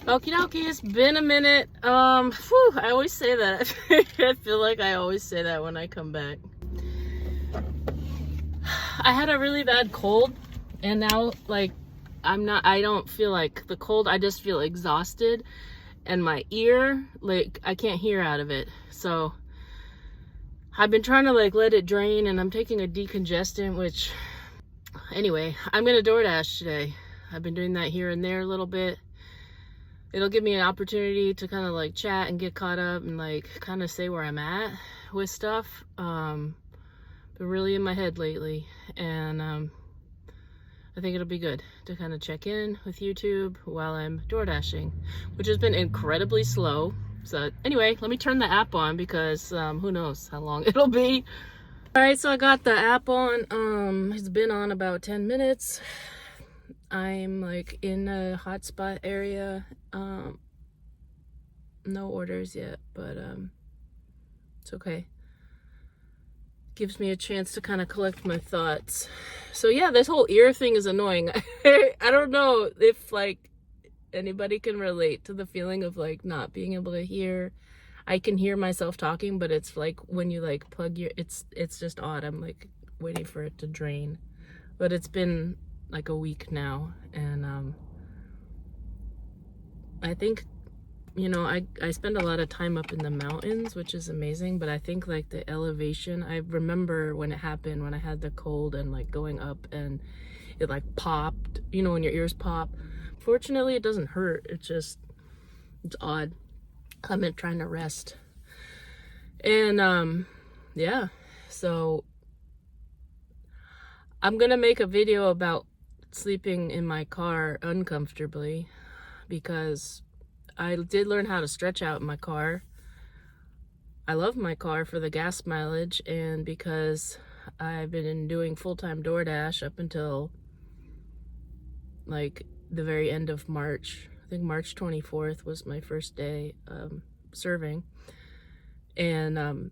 Okie dokie, it's been a minute. I always say that. I feel like I always say that when I come back. I had a really bad cold, and now, like, I don't feel like the cold, I just feel exhausted, and my ear, like, I can't hear out of it. So, I've been trying to, like, let it drain, and I'm taking a decongestant, which, anyway, I'm gonna DoorDash today. I've been doing that here and there a little bit. It'll give me an opportunity to kind of like chat and get caught up and like kind of say where I'm at with stuff. Been really in my head lately, and I think it'll be good to kind of check in with YouTube while I'm door dashing, which has been incredibly slow. So anyway, let me turn the app on because who knows how long it'll be. All right, so I got the app on. It's been on about 10 minutes. I'm like in a hotspot area. No orders yet, but it's okay. Gives me a chance to kind of collect my thoughts. So yeah, this whole ear thing is annoying. I don't know if like anybody can relate to the feeling of like not being able to hear. I can hear myself talking, but it's like when you like plug your, it's just odd. I'm like waiting for it to drain, but it's been like a week now, and I think, you know, I spend a lot of time up in the mountains, which is amazing, but I think like the elevation, I remember when it happened, when I had the cold and like going up and it like popped, you know, when your ears pop. Fortunately, it doesn't hurt. It's odd. I'm trying to rest. And yeah, so I'm gonna make a video about sleeping in my car uncomfortably, because I did learn how to stretch out in my car. I love my car for the gas mileage, and because I've been doing full-time DoorDash up until like the very end of March. I think March 24th was my first day serving, and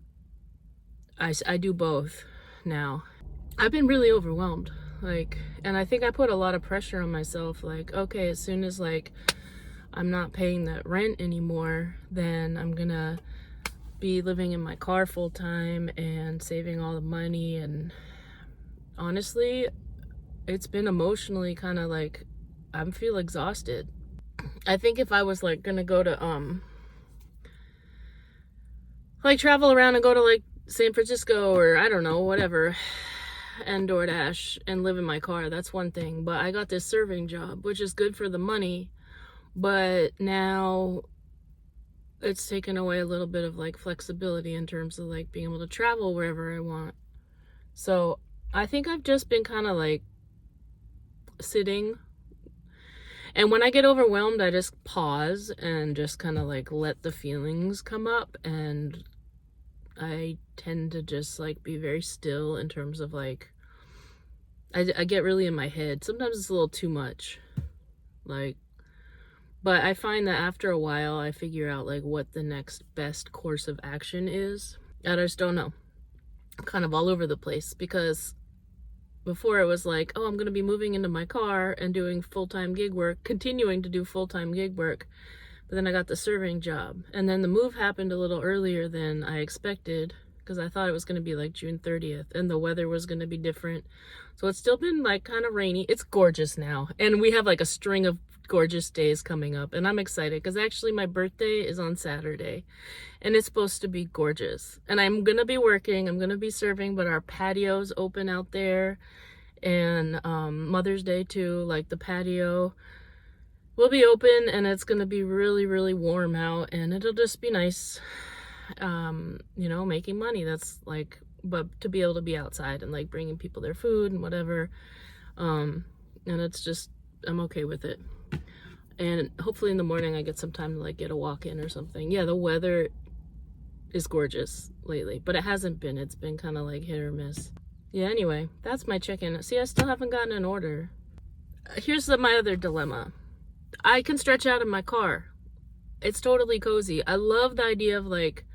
I do both now. I've been really overwhelmed, like, and I think I put a lot of pressure on myself, like, okay, as soon as like I'm not paying that rent anymore, then I'm gonna be living in my car full time and saving all the money. And honestly, it's been emotionally kind of like I feel exhausted. I think if I was like gonna go to like travel around and go to like San Francisco or I don't know, whatever, and DoorDash and live in my car, that's one thing. But I got this serving job, which is good for the money, but now it's taken away a little bit of like flexibility in terms of like being able to travel wherever I want. So I think I've just been kind of like sitting, and when I get overwhelmed, I just pause and just kind of like let the feelings come up, and I tend to just like be very still in terms of like I get really in my head. Sometimes it's a little too much, like, but I find that after a while I figure out like what the next best course of action is. I just don't know. I'm kind of all over the place, because before it was like, oh, I'm gonna be moving into my car and doing full-time gig work, continuing to do full-time gig work. But then I got the serving job, and then the move happened a little earlier than I expected, because I thought it was going to be like June 30th and the weather was going to be different. So it's still been like kind of rainy. It's gorgeous now, and we have like a string of gorgeous days coming up, and I'm excited because actually my birthday is on Saturday and it's supposed to be gorgeous, and I'm going to be working, I'm going to be serving, but our patio's open out there, and Mother's Day too, like the patio will be open, and it's gonna be really, really warm out, and it'll just be nice, you know, making money. That's like, but to be able to be outside and like bringing people their food and whatever, and it's just, I'm okay with it. And hopefully in the morning I get some time to like get a walk in or something. Yeah, the weather is gorgeous lately, but it hasn't been. It's been kind of like hit or miss. Yeah, anyway, that's my check-in. See, I still haven't gotten an order. Here's my other dilemma. I can stretch out in my car. It's totally cozy. I love the idea of like,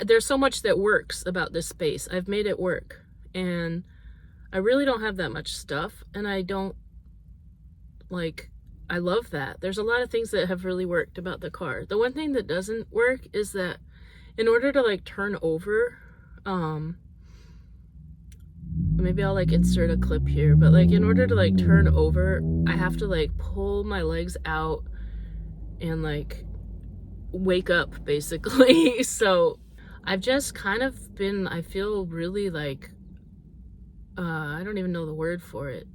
there's so much that works about this space. I've made it work, and I really don't have that much stuff, and I don't like I love that. There's a lot of things that have really worked about the car. The one thing that doesn't work is that in order to like turn over, maybe I'll like insert a clip here, but like in order to like turn over, I have to like pull my legs out and like wake up basically. So I've just kind of been, I feel really like, I don't even know the word for it.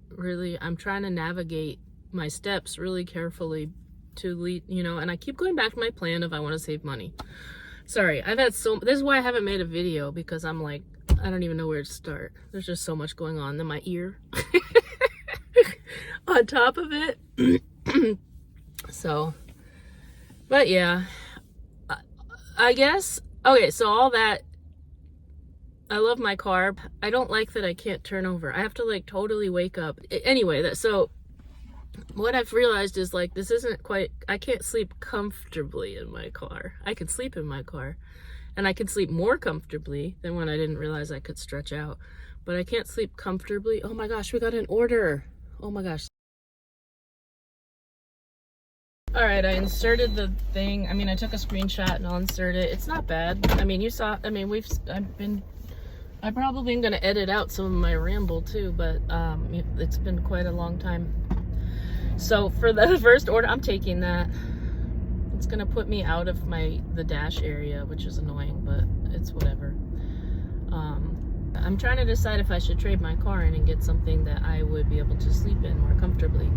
Really, I'm trying to navigate my steps really carefully to lead, you know, and I keep going back to my plan of I want to save money. Sorry, this is why I haven't made a video, because I'm like, I don't even know where to start. There's just so much going on. Then my ear on top of it. So, but yeah, I guess, okay, so all that, I love my car. I don't like that I can't turn over. I have to like totally wake up. Anyway, so what I've realized is like, this isn't quite, I can't sleep comfortably in my car. I can sleep in my car, and I can sleep more comfortably than when I didn't realize I could stretch out, but I can't sleep comfortably. Oh my gosh, we got an order. Oh my gosh. All right, I inserted the thing. I mean, I took a screenshot and I'll insert it. It's not bad. I mean, you saw, I mean, I probably am gonna edit out some of my ramble too, but it's been quite a long time. So for the first order, I'm taking that. It's gonna put me out of the dash area, which is annoying, but it's whatever. I'm trying to decide if I should trade my car in and get something that I would be able to sleep in more comfortably.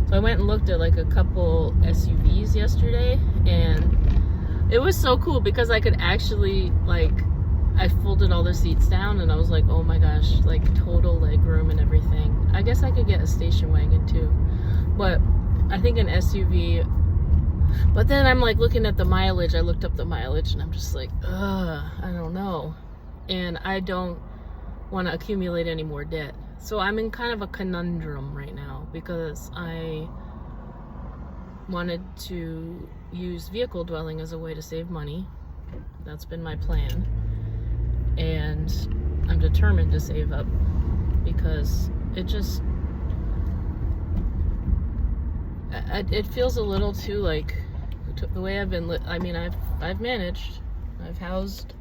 So I went and looked at like a couple SUVs yesterday, and it was so cool because I could actually like, I folded all the seats down and I was like, oh my gosh, like total leg room and everything. I guess I could get a station wagon too, but I think an SUV. But then I'm like looking at the mileage. I looked up the mileage and I'm just like, I don't know. And I don't want to accumulate any more debt. So I'm in kind of a conundrum right now because I wanted to use vehicle dwelling as a way to save money. That's been my plan. And I'm determined to save up because it just, it feels a little too like the way I've been, I mean, I've managed, I've housed,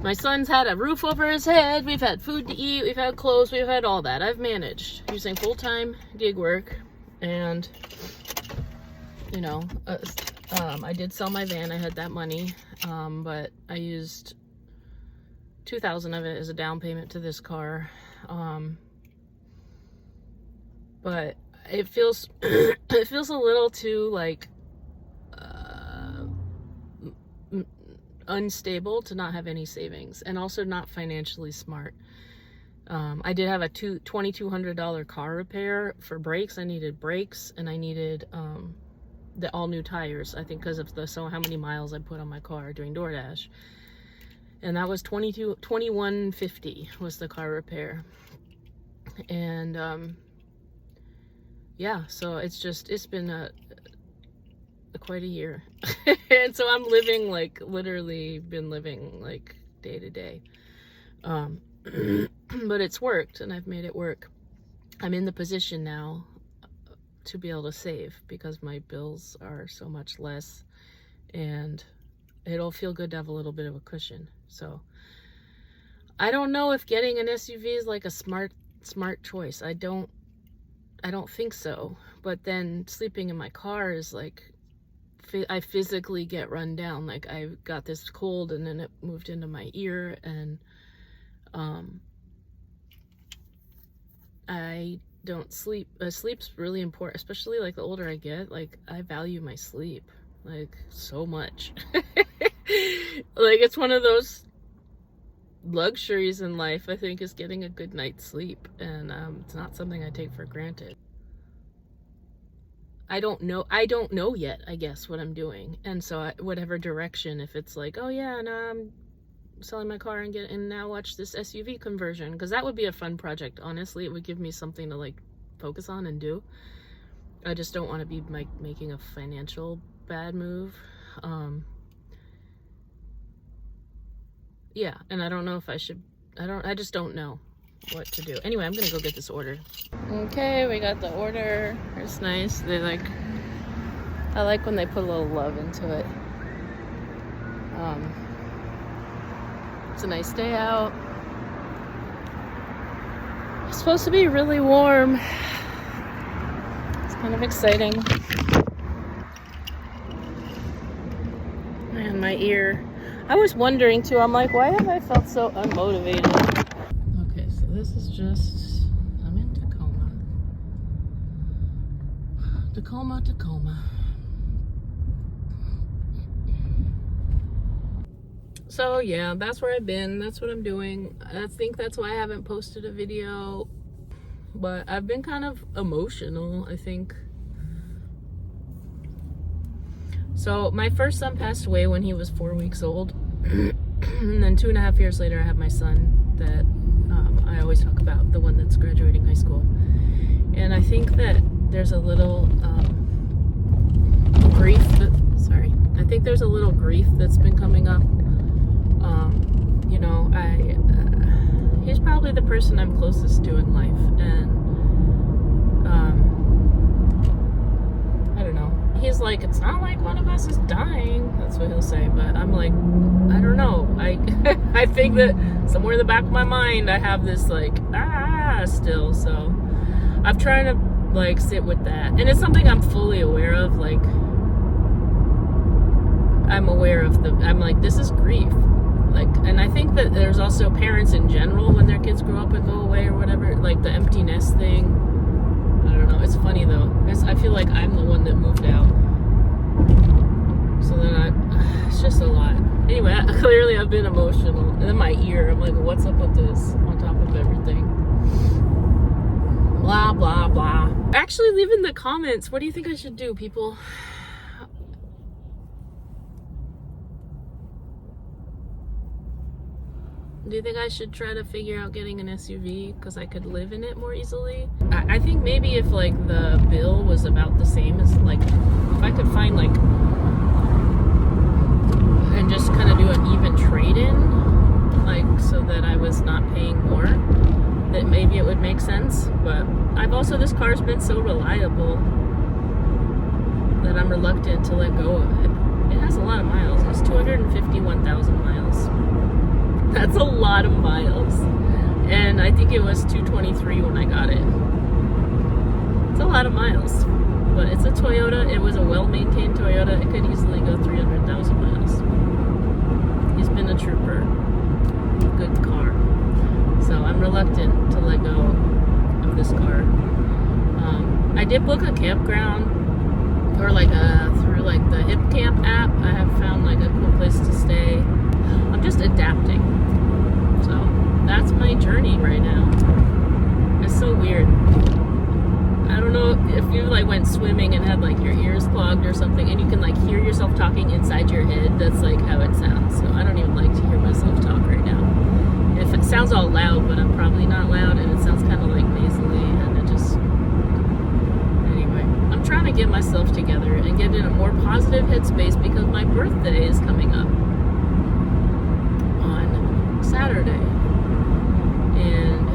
my son's had a roof over his head, we've had food to eat, we've had clothes, we've had all that. I've managed using full-time gig work, and you know, I did sell my van, I had that money, but I used $2,000 of it as a down payment to this car. But it feels it feels a little too like unstable to not have any savings, and also not financially smart. I did have a $2,200 car repair for brakes. I needed brakes, and I needed the all new tires, I think, because of how many miles I put on my car doing DoorDash. And that was $21.50 was the car repair. And yeah, so it's been quite a year. And so I'm living like, literally been living like day to day. But it's worked, and I've made it work. I'm in the position now to be able to save because my bills are so much less, and it'll feel good to have a little bit of a cushion. So I don't know if getting an SUV is like a smart choice. I don't think so. But then sleeping in my car is like, I physically get run down. Like, I got this cold and then it moved into my ear, and I don't sleep. Sleep's really important, especially like the older I get. Like, I value my sleep like so much. Like, it's one of those luxuries in life, I think, is getting a good night's sleep, and it's not something I take for granted. I don't know yet, I guess, what I'm doing. And so whatever direction, if it's like, oh yeah, now I'm selling my car and now watch this SUV conversion, because that would be a fun project. Honestly, it would give me something to like focus on and do. I just don't want to be like making a financial bad move. Yeah, and I don't know if I should, I just don't know. what to do. Anyway, I'm gonna go get this order. Okay, we got the order. It's nice. They like, I like when they put a little love into it. It's a nice day out. It's supposed to be really warm. It's kind of exciting. And my ear. I was wondering too, I'm like, why have I felt so unmotivated? Okay, so this is just, I'm in Tacoma. Tacoma. So yeah, that's where I've been. That's what I'm doing. I think that's why I haven't posted a video. But I've been kind of emotional, I think. So my first son passed away when he was 4 weeks old. And then 2.5 years later, I have my son that I always talk about, the one that's graduating high school. And I think that there's a little grief I think there's a little grief that's been coming up. You know, he's probably the person I'm closest to in life, and I don't know. He's like, it's not like one of us is dying. That's what he'll say, but I'm like, I don't know. I think that somewhere in the back of my mind, I have this like still. So I'm trying to like sit with that, and it's something I'm fully aware of. Like, I'm aware of I'm like, this is grief. Like, and I think that there's also parents in general, when their kids grow up and go away or whatever, like the empty nest thing. I don't know. It's funny though. I feel like I'm the one that moved out. So then it's just a lot. Anyway, clearly I've been emotional. And then my ear, I'm like, what's up with this on top of everything? Blah, blah, blah. Actually, leave in the comments, what do you think I should do, people? Do you think I should try to figure out getting an SUV because I could live in it more easily? I think maybe if like the bill was about the same as like, if I could find like, and just kind of do an even trade-in, like so that I was not paying more, that maybe it would make sense. But this car's been so reliable that I'm reluctant to let go of it. It has a lot of miles. It's 251,000 miles. That's a lot of miles. And I think it was 223 when I got it. It's a lot of miles. But it's a Toyota. It was a well-maintained Toyota. It could easily go 300,000 miles. He's been a trooper. Good car. So I'm reluctant to let go of this car. I did book a campground, or like through like the Hip Camp app. I have found like a cool place to stay. I'm just adapting. So that's my journey right now. It's so weird. I don't know if you like went swimming and had like your ears clogged or something, and you can like hear yourself talking inside your head. That's like how it sounds. So I don't even like to hear myself talk right now. If it sounds all loud, but I'm probably not loud, and it sounds kind of like nasally, and it just, anyway, I'm trying to get myself together and get in a more positive headspace because my birthday is coming up on Saturday, and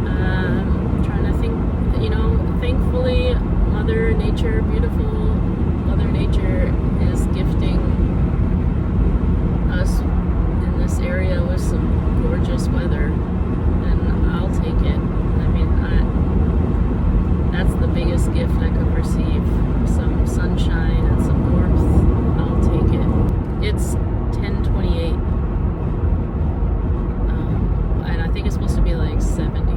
I'm trying to think, you know, thankfully Mother Nature, beautiful Mother Nature, is gifting us in this area with some gorgeous weather, and I'll take it. I mean, that's the biggest gift I could receive. Some sunshine and some warmth. I'll take it. It's 10:28, and I think it's supposed to be like 70,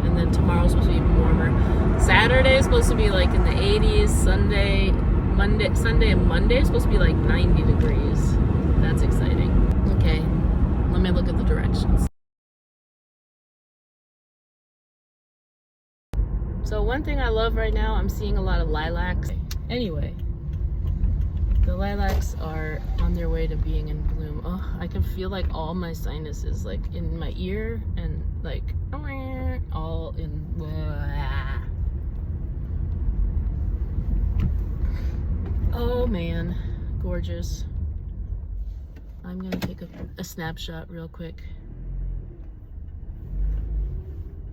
and then tomorrow's supposed to be even warmer. Saturday is supposed to be like in the 80s. Sunday and Monday is supposed to be like 90 degrees. That's exciting. Okay, let me look at the directions. So one thing I love right now, I'm seeing a lot of lilacs. Anyway, the lilacs are on their way to being in bloom. Oh, I can feel like all my sinuses like in my ear and like all in. Oh man, gorgeous. I'm gonna take a snapshot real quick.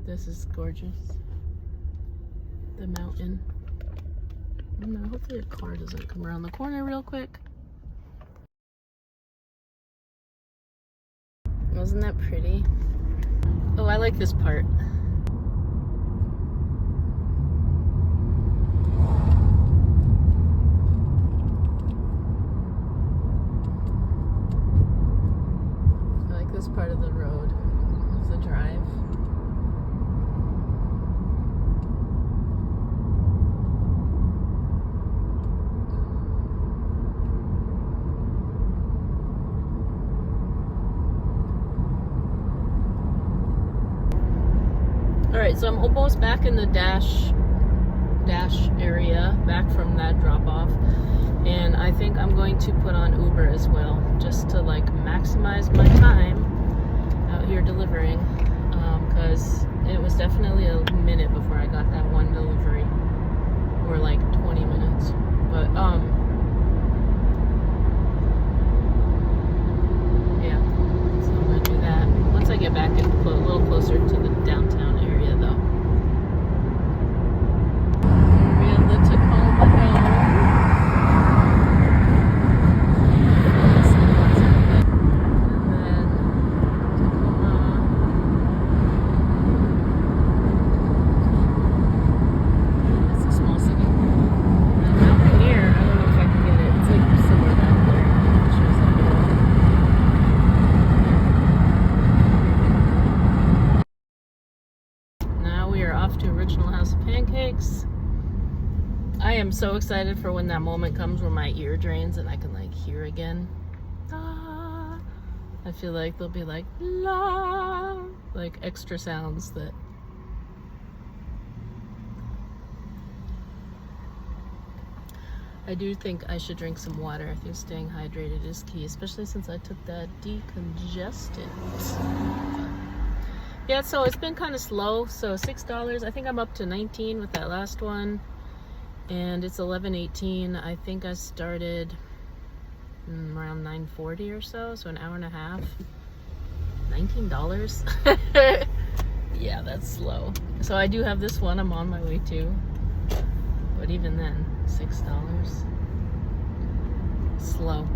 This is gorgeous. The mountain. I don't know, hopefully a car doesn't come around the corner real quick. Wasn't that pretty? Oh, I like this part. I like this part of the road, of the drive. Alright, so I'm almost back in the dash area, back from that drop off, and I think I'm going to put on Uber as well, just to like maximize my time out here delivering, because it was definitely a minute before I got that one delivery, or like 20 minutes, but yeah, so I'm gonna do that once I get back a little closer to the downtown area though. I am so excited for when that moment comes where my ear drains and I can like hear again. Ah, I feel like there'll be like la, like extra sounds that I do think I should drink some water. I think staying hydrated is key, especially since I took that decongestant. Yeah, so it's been kind of slow. So $6. I think I'm up to 19 with that last one. And it's 11:18. I think I started around 9:40 or so an hour and a half. $19. Yeah, that's slow. So I do have this one I'm on my way to, but even then, $6. Slow.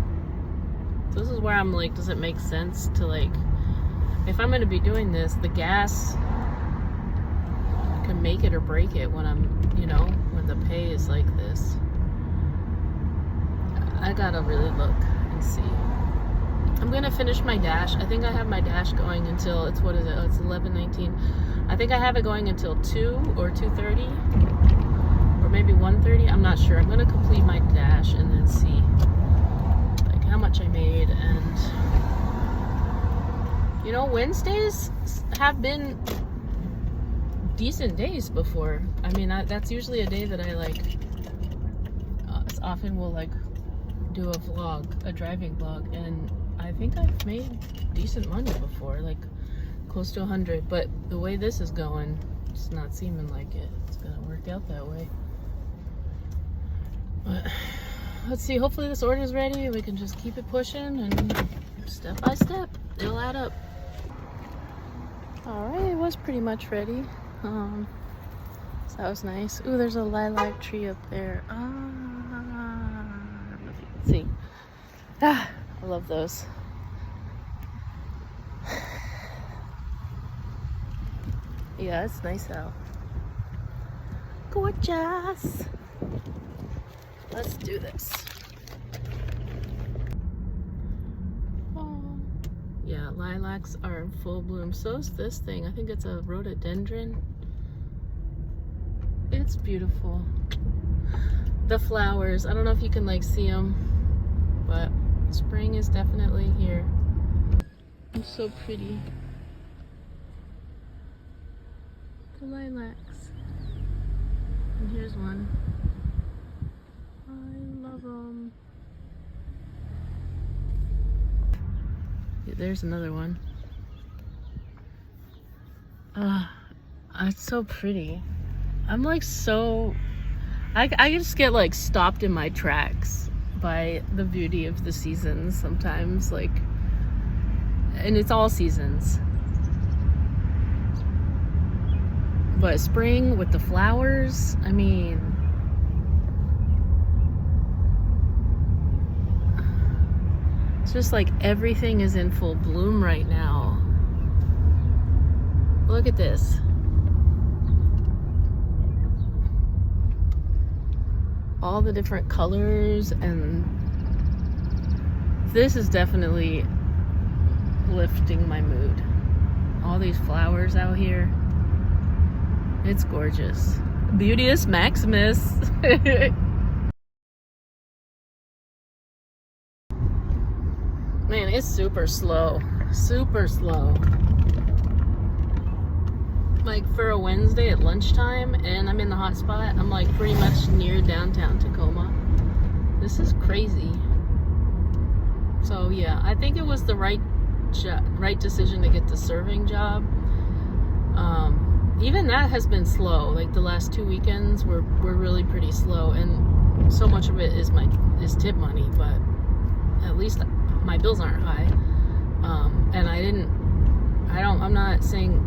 So this is where I'm like, does it make sense to like, if I'm gonna be doing this, the gas can make it or break it when I'm, you know, when the pay is like this. I gotta really look and see. I'm gonna finish my dash. I think I have my dash going until, it's, what is it? Oh, it's 11:19. I think I have it going until 2 or 2:30 or maybe 1:30. I'm not sure. I'm gonna complete my dash and then see like how much I made. And you know, Wednesdays have been decent days before. I mean, that's usually a day that I like often will like do a vlog, a driving vlog, and I think I've made decent money before, like close to 100, but the way this is going, it's not seeming like it's gonna work out that way. But let's see, hopefully this order's ready and we can just keep it pushing and step by step it'll add up. All right, it was pretty much ready. So that was nice. Ooh, there's a lilac tree up there. I don't know if you can see. I love those. Yeah, it's nice out. Gorgeous. Let's do this. Oh, yeah, lilacs are in full bloom. So is this thing. I think it's a rhododendron. It's beautiful. The flowers, I don't know if you can like see them, but spring is definitely here. It's so pretty. The lilacs. And here's one. I love them. Yeah, there's another one. It's so pretty. I'm like so, I just get like stopped in my tracks by the beauty of the seasons sometimes. Like and it's all seasons. But spring with the flowers, I mean, it's just like everything is in full bloom right now. Look at this. All the different colors, and this is definitely lifting my mood. All these flowers out here. It's gorgeous. Beauteous Maximus. Man, it's super slow. Super slow. Like for a Wednesday at lunchtime and I'm in the hot spot, I'm like pretty much near downtown Tacoma. This is crazy. So yeah, I think it was the right decision to get the serving job. Even that has been slow. Like the last 2 weekends were really pretty slow, and so much of it is tip money, but at least my bills aren't high. And I'm not saying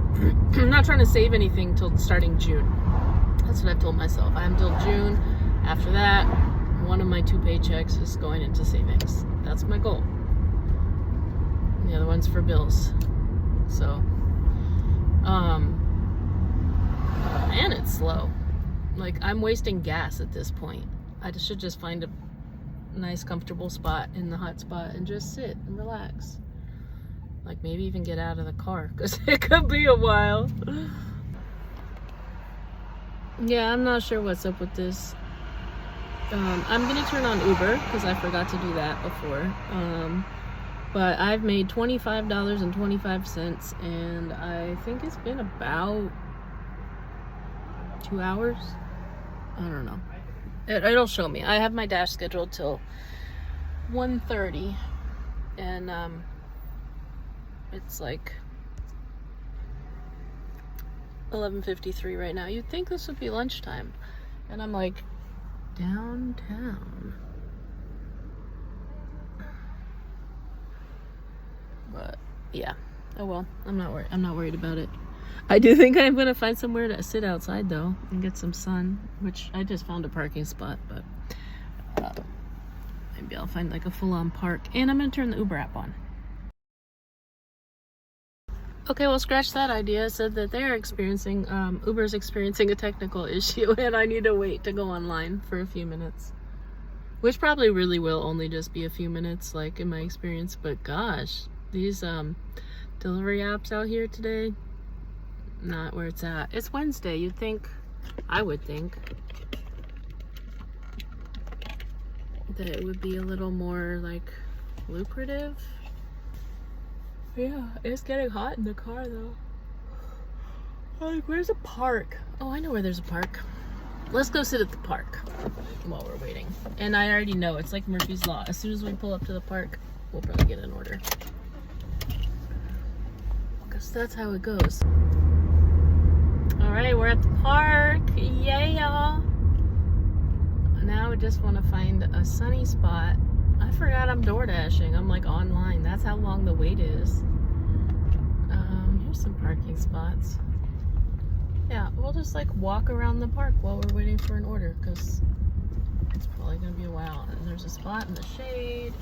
I'm not trying to save anything till starting June. That's what I've told myself. I am till June. After that, one of my 2 paychecks is going into savings. That's my goal. And the other one's for bills. So, man, it's slow. Like, I'm wasting gas at this point. I should just find a nice, comfortable spot in the hot spot and just sit and relax. Like, maybe even get out of the car, because it could be a while. Yeah, I'm not sure what's up with this. I'm going to turn on Uber, because I forgot to do that before. But I've made $25.25, and I think it's been about 2 hours. I don't know. It'll show me. I have my dash scheduled till 1:30, and it's like 11:53 right now. You'd think this would be lunchtime, and I'm like downtown. But yeah, oh well. I'm not worried about it. I do think I'm gonna find somewhere to sit outside though and get some sun, which I just found a parking spot, but maybe I'll find like a full-on park. And I'm gonna turn the Uber app on. Okay, well, scratch that idea. It said that they're experiencing Uber's experiencing a technical issue, and I need to wait to go online for a few minutes, which probably really will only just be a few minutes, like in my experience. But gosh, these delivery apps out here today, not where it's at. It's Wednesday. I would think that it would be a little more like lucrative. Yeah, it's getting hot in the car though. Like, where's a park? Oh, I know where there's a park. Let's go sit at the park while we're waiting. And I already know, it's like Murphy's Law. As soon as we pull up to the park, we'll probably get an order. Because that's how it goes. Alright, we're at the park. Yay, y'all. Now I just want to find a sunny spot. I forgot I'm door dashing. I'm like online. That's how long the wait is. Here's some parking spots. Yeah, we'll just like walk around the park while we're waiting for an order, because it's probably gonna be a while. And there's a spot in the shade.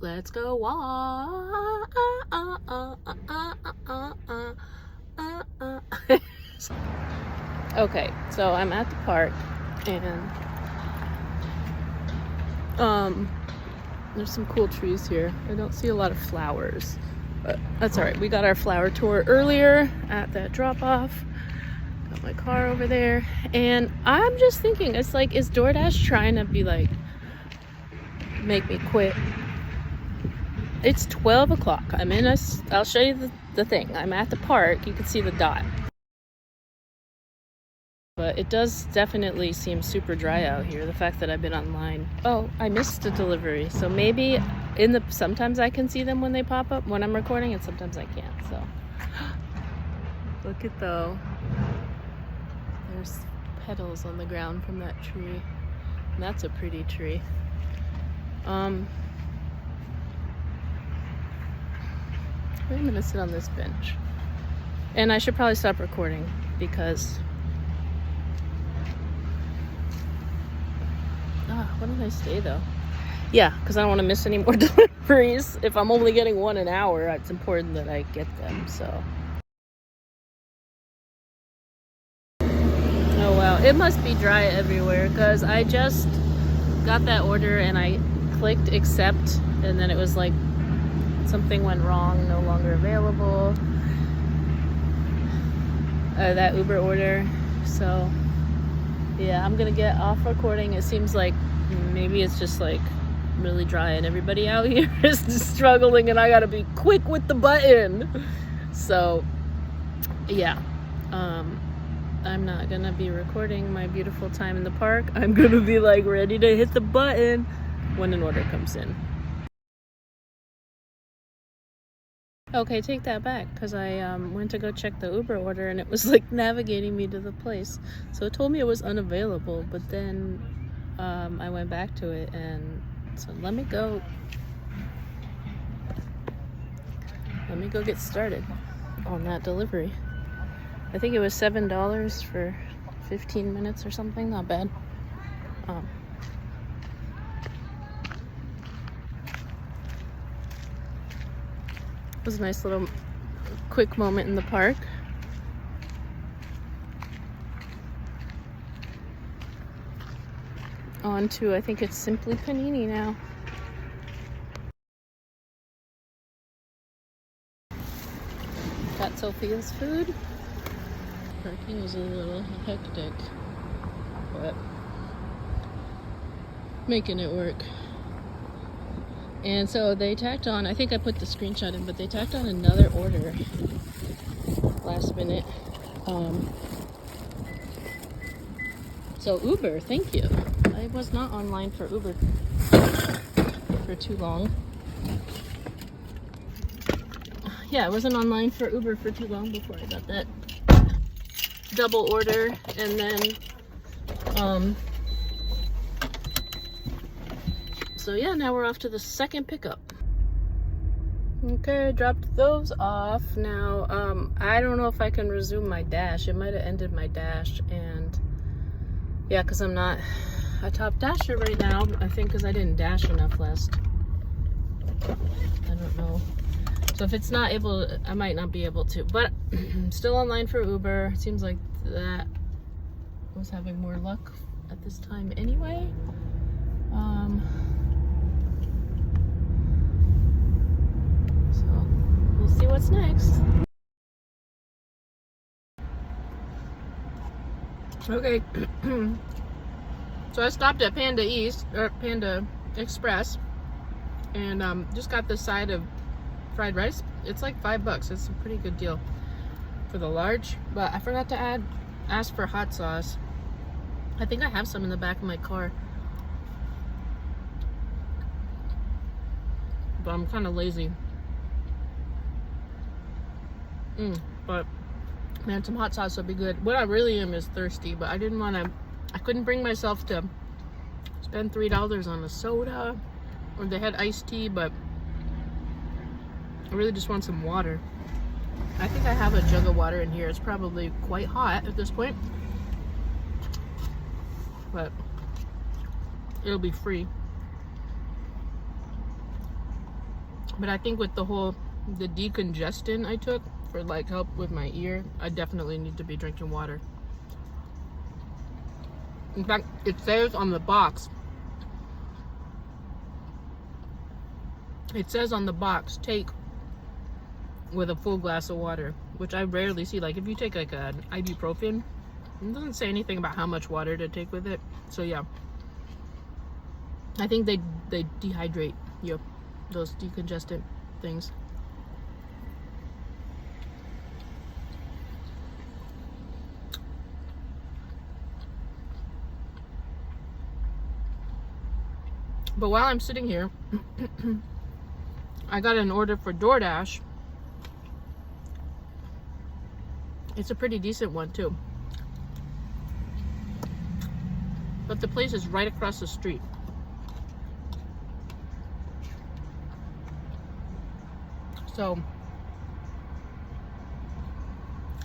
Let's go walk. Okay, so I'm at the park, and there's some cool trees here. I don't see a lot of flowers, but that's all right. We got our flower tour earlier at that drop-off. Got my car over there, and I'm just thinking, it's like, is DoorDash trying to be like, make me quit? It's 12 o'clock. I'm in I'll show you the thing. I'm at the park. You can see the dot. But it does definitely seem super dry out here. The fact that I've been online. Oh, I missed a delivery. So maybe sometimes I can see them when they pop up when I'm recording, and sometimes I can't. So look at though. There's petals on the ground from that tree. And that's a pretty tree. I'm gonna sit on this bench. And I should probably stop recording because what a nice day though. Yeah, because I don't want to miss any more deliveries. If I'm only getting one an hour, it's important that I get them, so. Oh wow, it must be dry everywhere because I just got that order and I clicked accept and then it was like something went wrong, no longer available. That Uber order. So yeah, I'm gonna get off recording. It seems like maybe it's just like really dry and everybody out here is struggling and I gotta be quick with the button. So yeah, I'm not gonna be recording my beautiful time in the park. I'm gonna be like ready to hit the button when an order comes in. Okay, take that back, because I went to go check the Uber order and it was like navigating me to the place. So it told me it was unavailable, but then I went back to it and so let me go get started on that delivery. I think it was $7 for 15 minutes or something, not bad. It was a nice little quick moment in the park. On to, I think it's Simply Panini now. Got Sophia's food. Parking was a little hectic, but making it work. And so they tacked on, I think I put the screenshot in, but they tacked on another order last minute. So Uber, thank you. I was not online for Uber for too long. Yeah, I wasn't online for Uber for too long before I got that double order, and then so yeah, now we're off to the second pickup. Okay, dropped those off. Now I don't know if I can resume my dash. It might have ended my dash, and yeah, because I'm not a top dasher right now, I think, because I didn't dash enough last, I don't know. So if it's not able, I might not be able to, but I'm still online for Uber. It seems like that was having more luck at this time anyway. So we'll see what's next. Okay. So I stopped at Panda Express and just got this side of fried rice. It's like $5. It's a pretty good deal for the large, but I forgot to ask for hot sauce. I think I have some in the back of my car, but I'm kind of lazy. But man, some hot sauce would be good. What I really am is thirsty, but I couldn't bring myself to spend $3 on a soda, or they had iced tea, but I really just want some water. I think I have a jug of water in here. It's probably quite hot at this point, but it'll be free. But I think with the decongestant I took for like help with my ear, I definitely need to be drinking water. In fact, it says on the box, take with a full glass of water, which I rarely see. Like if you take like an ibuprofen, it doesn't say anything about how much water to take with it. So yeah, I think they dehydrate you, those decongestant things. But while I'm sitting here, I got an order for DoorDash. It's a pretty decent one too. But the place is right across the street. So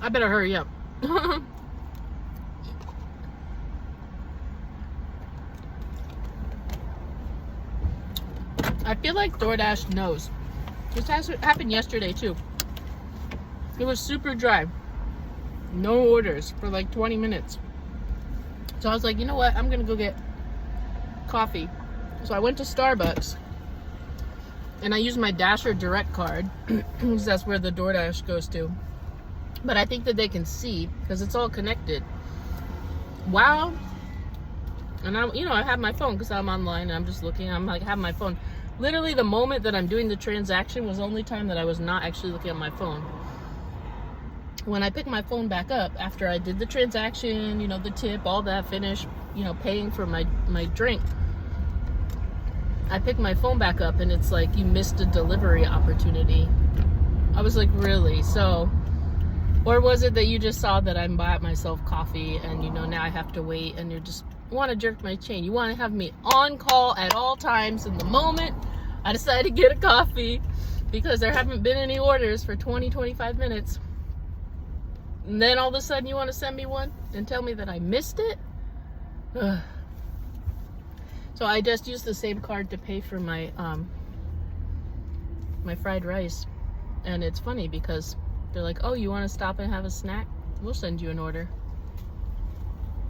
I better hurry up. I feel like DoorDash knows. This happened yesterday too. It was super dry. No orders for like 20 minutes. So I was like, you know what? I'm gonna go get coffee. So I went to Starbucks and I used my Dasher Direct card because that's where the DoorDash goes to. But I think that they can see because it's all connected. Wow. And I have my phone because I'm online and I'm just looking. I'm like, I have my phone. Literally the moment that I'm doing the transaction was the only time that I was not actually looking at my phone. When I picked my phone back up after I did the transaction, the tip, all that, finished, paying for my drink, I picked my phone back up and it's like, you missed a delivery opportunity. I was like, really? So, or was it that you just saw that I bought myself coffee and now I have to wait and you just want to jerk my chain? You want to have me on call at all times. In the moment I decided to get a coffee because there haven't been any orders for 20-25 minutes, and then all of a sudden you want to send me one and tell me that I missed it. Ugh. So I just used the same card to pay for my my fried rice, and it's funny because they're like, oh, you want to stop and have a snack? We'll send you an order.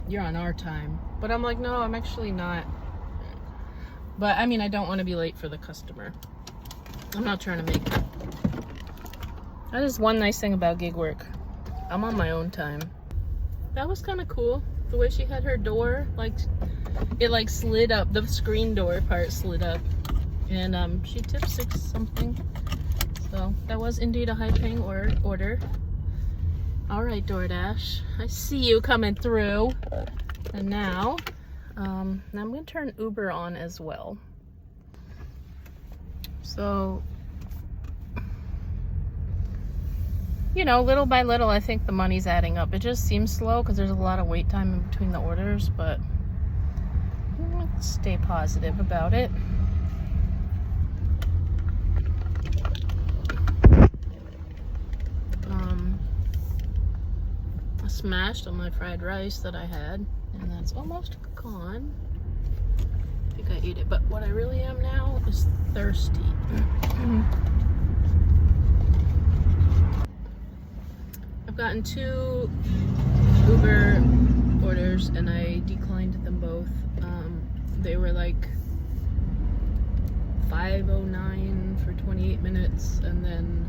You're on our time. But I'm like, no, I'm actually not. But I mean, I don't want to be late for the customer. I'm not trying to make it. That is one nice thing about gig work. I'm on my own time. That was kind of cool. The way she had her door, like, it like slid up. The screen door part slid up. And she tipped $6 something. So that was indeed a high paying order. All right, DoorDash, I see you coming through. And now I'm gonna turn Uber on as well. So, little by little, I think the money's adding up. It just seems slow because there's a lot of wait time in between the orders, but let's stay positive about it. I smashed on my fried rice that I had, and that's almost gone. I think I ate it, but what I really am now is thirsty. I've gotten 2 Uber orders and I declined them both. They were like $5.09 for 28 minutes and then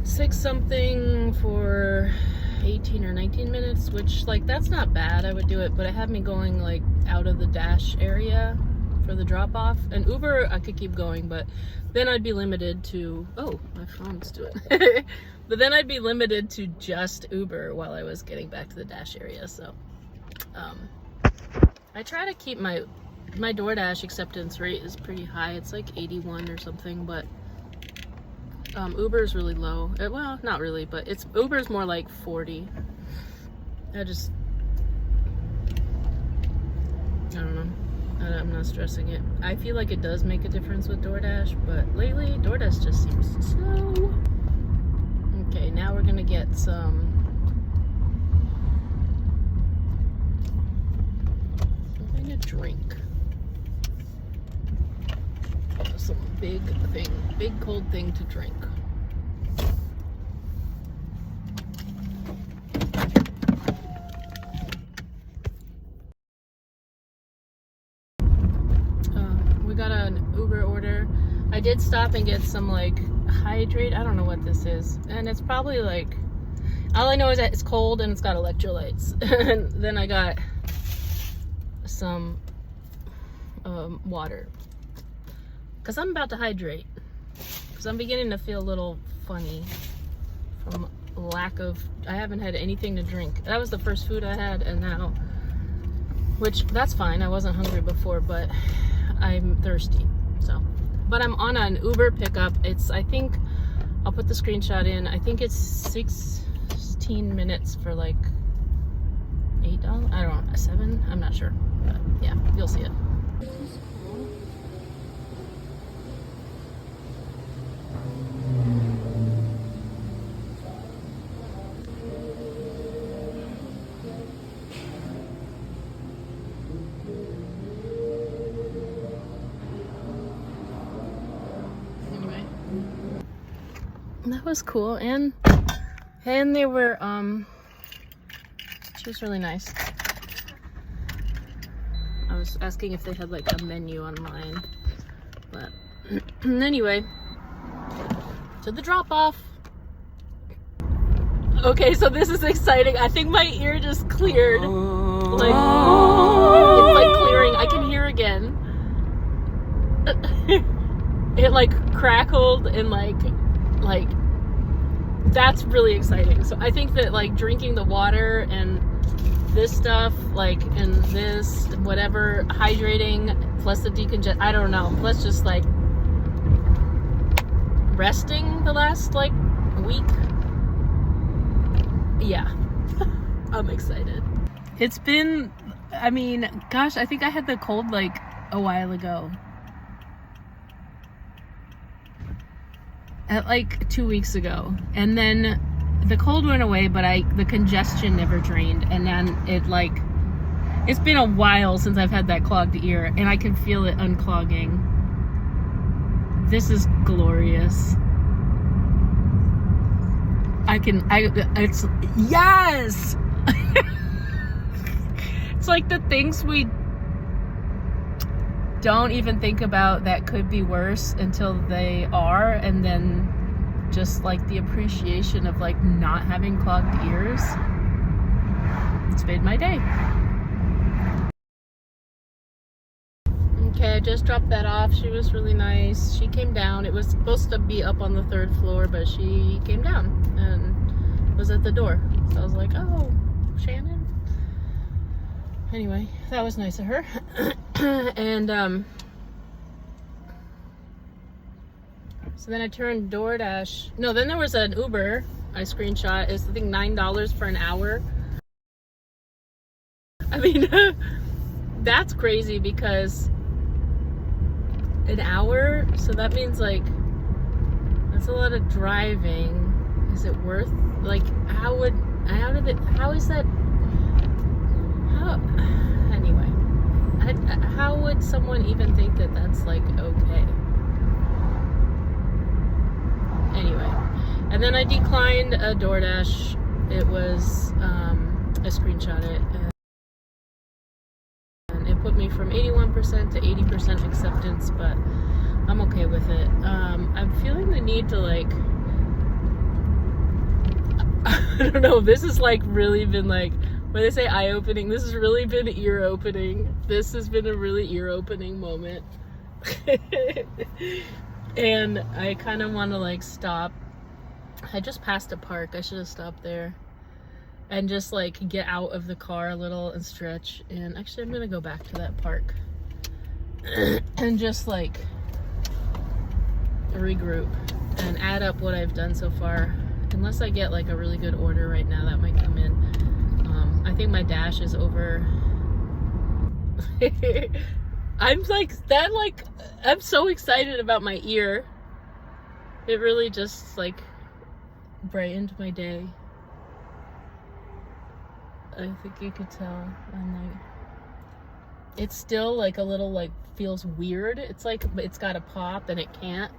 6 something for 18 or 19 minutes, which, like, that's not bad. I would do it, but it had me going like out of the dash area for the drop off. And Uber, I could keep going, but then I'd be limited to, oh, my phone's doing but then I'd be limited to just Uber while I was getting back to the dash area. So I try to keep my DoorDash acceptance rate is pretty high. It's like 81 or something, but Uber is really low. Well, not really, but Uber's more like 40. I don't know. I'm not stressing it. I feel like it does make a difference with DoorDash, but lately DoorDash just seems slow. Okay, now we're gonna get something to drink. Some big cold thing to drink. We got an Uber order. I did stop and get some like hydrate. I don't know what this is, and it's probably like, all I know is that it's cold and it's got electrolytes. And then I got some water because I'm about to hydrate, because I'm beginning to feel a little funny from lack of, I haven't had anything to drink. That was the first food I had, and now, which that's fine, I wasn't hungry before, but I'm thirsty. So, but I'm on an Uber pickup. It's, I think, I'll put the screenshot in. I think it's 16 minutes for like $8. I don't know, 7. I'm not sure, but yeah, you'll see it. This is cool. that was cool. And they were, she was really nice. I was asking if they had like a menu online, but anyway, to the drop off. Okay, so this is exciting. I think my ear just cleared. Like, it's like clearing. I can hear again. It like crackled and like that's really exciting. So I think that like drinking the water and this stuff, like, and this whatever, hydrating plus the decongest, I don't know, plus just like resting the last like week. Yeah. I'm excited. It's been, I mean, gosh, I think I had the cold like a while ago. Like 2 weeks ago. And then the cold went away, but the congestion never drained. And then it's been a while since I've had that clogged ear, and I can feel it unclogging. This is glorious. It's, yes! It's like the things we don't even think about that could be worse until they are, and then just like the appreciation of like not having clogged ears. It's made my day. Okay, I just dropped that off. She was really nice. She came down. It was supposed to be up on the 3rd floor, but she came down and was at the door. So I was like, oh, Shannon. Anyway, that was nice of her. And so then I turned DoorDash. No, then there was an Uber I screenshot. It's I think $9 for an hour. I mean, that's crazy because an hour, so that means like that's a lot of driving. Is it worth, like, how is that, anyway, how would someone even think that that's like okay? Anyway, and then I declined a DoorDash. It was I screenshot it, and it put me from 81% to 80% acceptance, but I'm okay with it. I'm feeling the need to like, I don't know, this has like really been like, when they say eye-opening, this has really been ear-opening. This has been a really ear-opening moment. And I kind of want to like stop. I just passed a park. I should have stopped there and just like get out of the car a little and stretch. And actually I'm gonna go back to that park and just like regroup and add up what I've done so far. Unless I get like a really good order right now that might come in. I think my dash is over. I'm like that, like I'm so excited about my ear. It really just like brightened my day. I think you could tell. I'm like, it's still like a little like feels weird. It's like it's got a pop and it can't,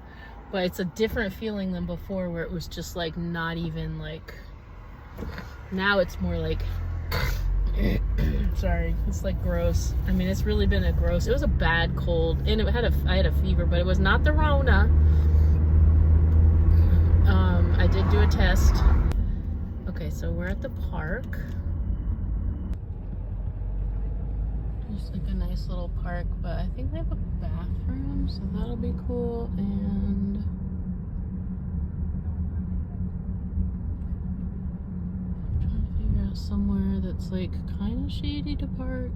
but it's a different feeling than before where it was just like not even like, now it's more like sorry, it's like gross. I mean, it's really been a gross, it was a bad cold, and I had a fever, but it was not the Rona. I did do a test. Okay, so we're at the park. Just like a nice little park, but I think they have a bathroom, so that'll be cool. And I'm trying to figure out somewhere that's like kind of shady to park.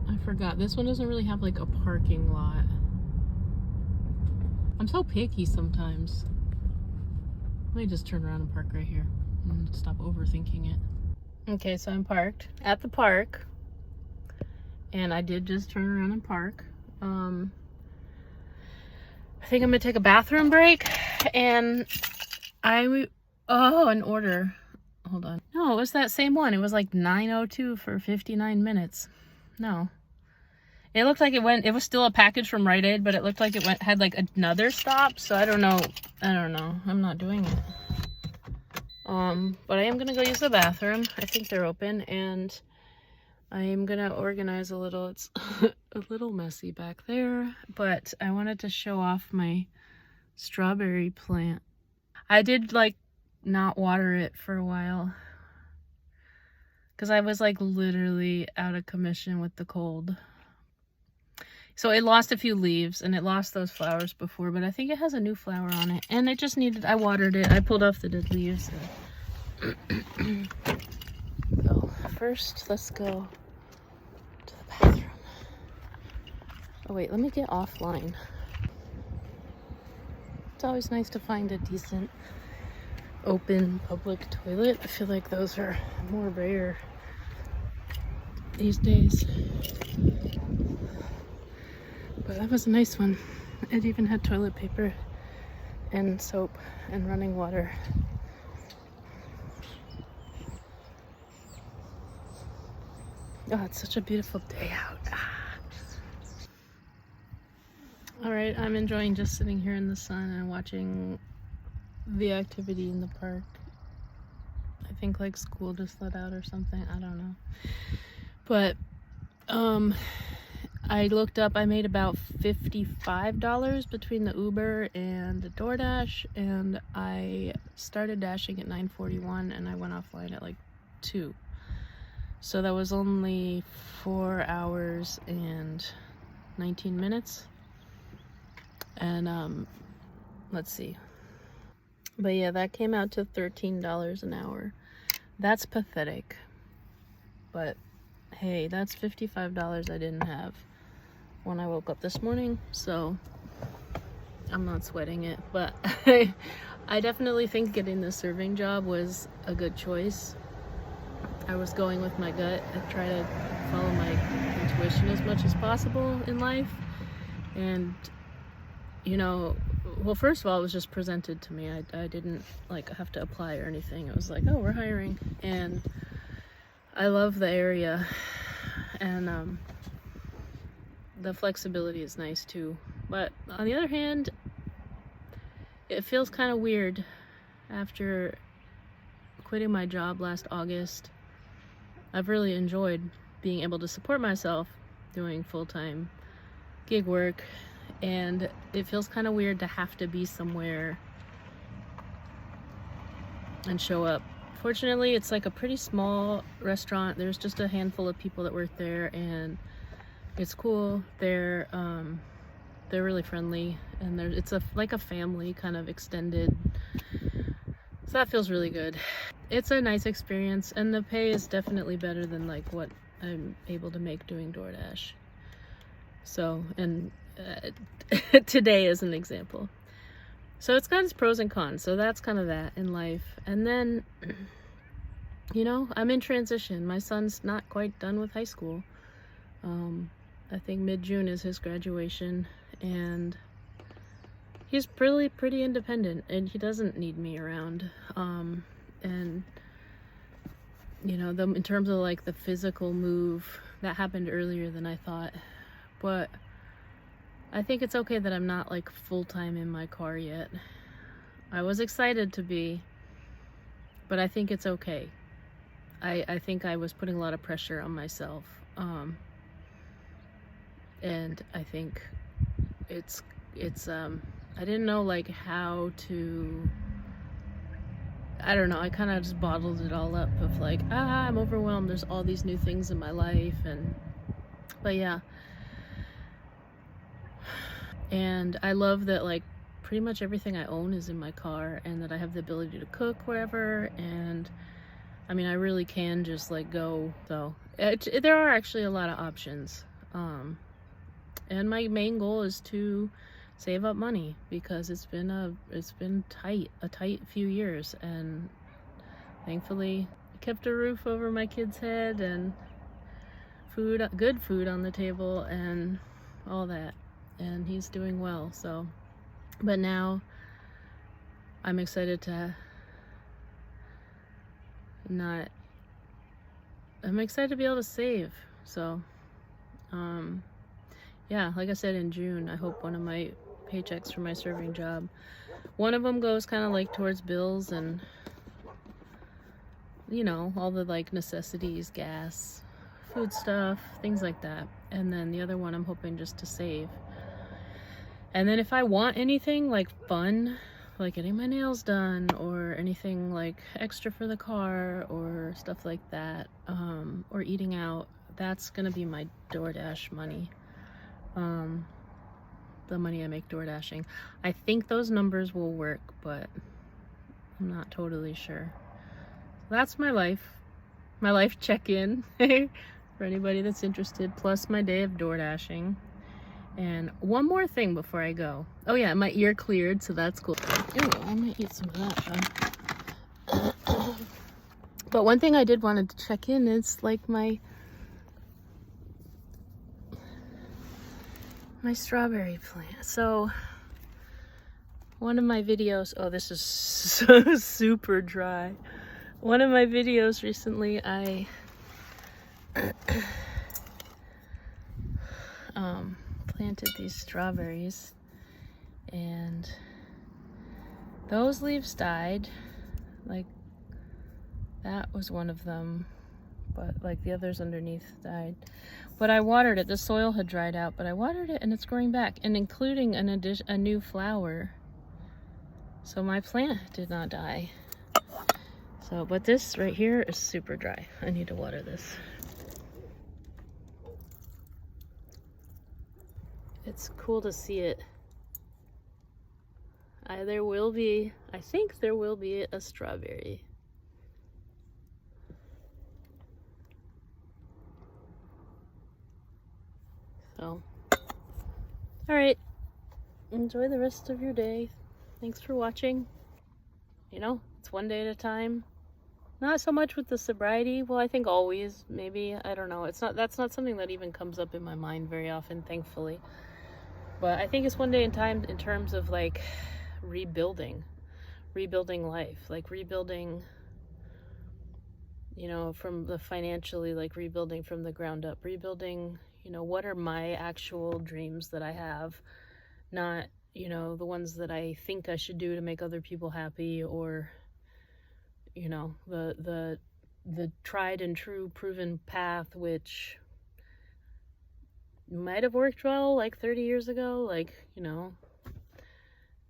I forgot. This one doesn't really have like a parking lot. I'm so picky sometimes. Let me just turn around and park right here and stop overthinking it. Okay, so I'm parked at the park, and I did just turn around and park. I think I'm gonna take a bathroom break, and an order. Hold on. No, it was that same one. It was like 9:02 for 59 minutes. No. It looked like it was still a package from Rite Aid, but it looked like had like another stop. So I don't know. I'm not doing it. But I am gonna go use the bathroom. I think they're open, and I am gonna organize a little. It's a little messy back there, but I wanted to show off my strawberry plant. I did like not water it for a while because I was like literally out of commission with the cold. So it lost a few leaves and it lost those flowers before, but I think it has a new flower on it, and it just needed, I watered it. I pulled off the dead leaves. So first, let's go to the bathroom. Oh wait, let me get offline. It's always nice to find a decent open public toilet. I feel like those are more rare these days. But that was a nice one. It even had toilet paper and soap and running water. Oh, it's such a beautiful day out. All right, I'm enjoying just sitting here in the sun and watching the activity in the park. I think like school just let out or something. I don't know. But I looked up, I made about $55 between the Uber and the DoorDash, and I started dashing at 9:41 and I went offline at like 2. So that was only 4 hours and 19 minutes. And let's see. But yeah, that came out to $13 an hour. That's pathetic. But hey, that's $55 I didn't have when I woke up this morning, so I'm not sweating it. But I definitely think getting the serving job was a good choice. I was going with my gut. I try to follow my intuition as much as possible in life. And, you know, well, first of all, it was just presented to me. I didn't like have to apply or anything. It was like, oh, we're hiring. And I love the area. And the flexibility is nice too. But on the other hand, it feels kind of weird after quitting my job last August. I've really enjoyed being able to support myself doing full-time gig work, and it feels kind of weird to have to be somewhere and show up. Fortunately, it's like a pretty small restaurant. There's just a handful of people that work there, and it's cool. They're really friendly, and it's like a family kind of extended. So that feels really good. It's a nice experience, and the pay is definitely better than like what I'm able to make doing DoorDash. So, and today is an example. So it's got its pros and cons. So that's kind of that in life. And then, you know, I'm in transition. My son's not quite done with high school. I think mid-June is his graduation, and he's pretty independent, and he doesn't need me around. And you know, in terms of like the physical move, that happened earlier than I thought. But I think it's okay that I'm not like full-time in my car yet. I was excited to be, but I think it's okay. I think I was putting a lot of pressure on myself. And I think it's I didn't know like how to, I don't know, I kind of just bottled it all up of like, I'm overwhelmed, there's all these new things in my life. But yeah, and I love that like pretty much everything I own is in my car, and that I have the ability to cook wherever. And I mean, I really can just like go. So there are actually a lot of options. And my main goal is to save up money, because it's been a tight few years, and thankfully I kept a roof over my kid's head and good food on the table and all that, and he's doing well. So, but now I'm excited to I'm excited to be able to save. So yeah, like I said, in June, I hope one of my paychecks from my serving job, one of them goes kind of like towards bills and, you know, all the like necessities, gas, food stuff, things like that. And then the other one I'm hoping just to save. And then if I want anything like fun, like getting my nails done or anything like extra for the car or stuff like that, or eating out, that's gonna be my DoorDash money. The money I make door dashing. I think those numbers will work, but I'm not totally sure. That's my life check-in for anybody that's interested, plus my day of door dashing. And one more thing before I go. Oh yeah, my ear cleared, so that's cool. Ew, I might eat some of that. But one thing I did wanted to check in is like my strawberry plant. So one of my videos, oh, this is so super dry. One of my videos recently, I planted these strawberries and those leaves died. Like that was one of them, but like the others underneath died. But I watered it. The soil had dried out, but I watered it and it's growing back, and including a new flower. So my plant did not die. So, but this right here is super dry. I need to water this. It's cool to see it. I think there will be a strawberry. So, all right, enjoy the rest of your day. Thanks for watching. You know, it's one day at a time. Not so much with the sobriety. Well, I think always, maybe, I don't know. That's not something that even comes up in my mind very often, thankfully. But I think it's one day in time in terms of like rebuilding life, like rebuilding, you know, from the financially, like rebuilding from the ground up, rebuilding, you know, what are my actual dreams that I have, not, you know, the ones that I think I should do to make other people happy, or, you know, the tried and true proven path, which might have worked well like 30 years ago, like, you know,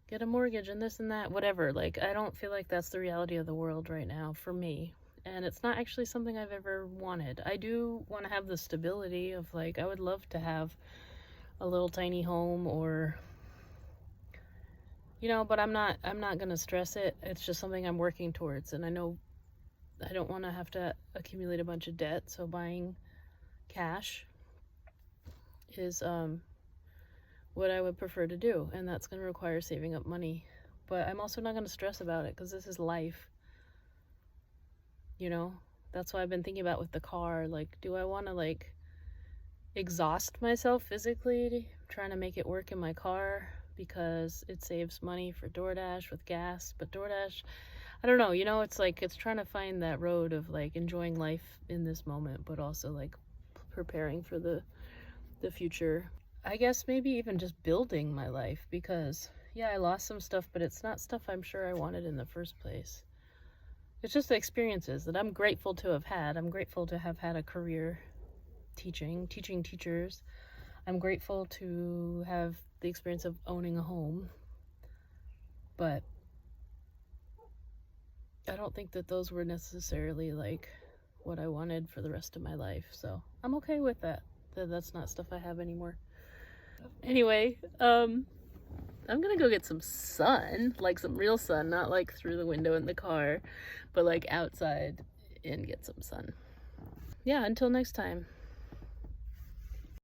get a mortgage and this and that, whatever. Like, I don't feel like that's the reality of the world right now for me. And it's not actually something I've ever wanted. I do want to have the stability of like, I would love to have a little tiny home, or, you know, but I'm not going to stress it. It's just something I'm working towards. And I know I don't want to have to accumulate a bunch of debt. So buying cash is what I would prefer to do, and that's going to require saving up money. But I'm also not going to stress about it because this is life, you know. That's why I've been thinking about with the car, like, do I want to like exhaust myself physically trying to make it work in my car because it saves money for DoorDash with gas? But DoorDash, I don't know, you know, it's like, it's trying to find that road of like enjoying life in this moment, but also like preparing for the future. I guess maybe even just building my life, because yeah, I lost some stuff, but it's not stuff I'm sure I wanted in the first place. It's just the experiences that I'm grateful to have had. I'm grateful to have had a career teaching teachers. I'm grateful to have the experience of owning a home, but I don't think that those were necessarily like what I wanted for the rest of my life. So I'm okay with that. That's not stuff I have anymore. Anyway, I'm gonna go get some sun, like some real sun, not like through the window in the car, but like outside, and get some sun. Yeah, until next time.